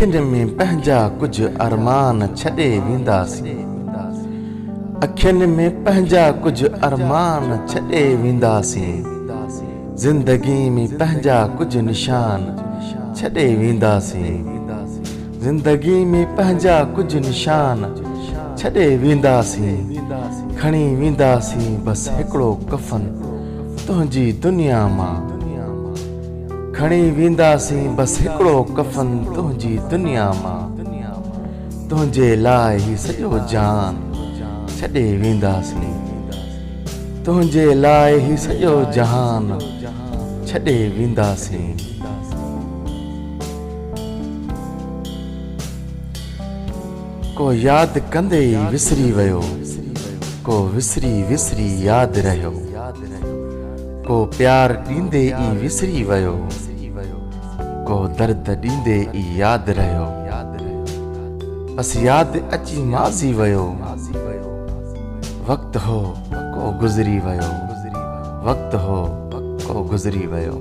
अखियुनि में पंहिंजा कुझु अरमान छॾे वेंदासीं। अखियुनि में पंहिंजा कुझु अरमान छॾे वेंदासीं। ज़िंदगी में पंहिंजा कुझु निशान छॾे वेंदासीं। ज़िंदगी में पंहिंजा कुझु निशान छॾे वेंदासीं। खणी वेंदासीं बसि हिकिड़ो कफ़न तुंहिंजी दुनिया मां। खणी वेंदासीं बसि हिकिड़ो कफ़न तुंहिंजी दुनिया मां। तुंहिंजे लाइ ही सॼो जान छॾे वेंदासीं। तुंहिंजे लाइ ही सॼो जहान छॾे वेंदासीं। को यादि कंदे ई विसरी वियो, को विसरी विसरी यादि रहियो। को प्यार ॾींदे ई विसरी वियो, को दर्द ॾींदे ई यादि रहियो। बसि यादि अची माज़ी वियो। वक़्तु हो को गुज़री वियो, वक़्तु हो को गुज़री वियो।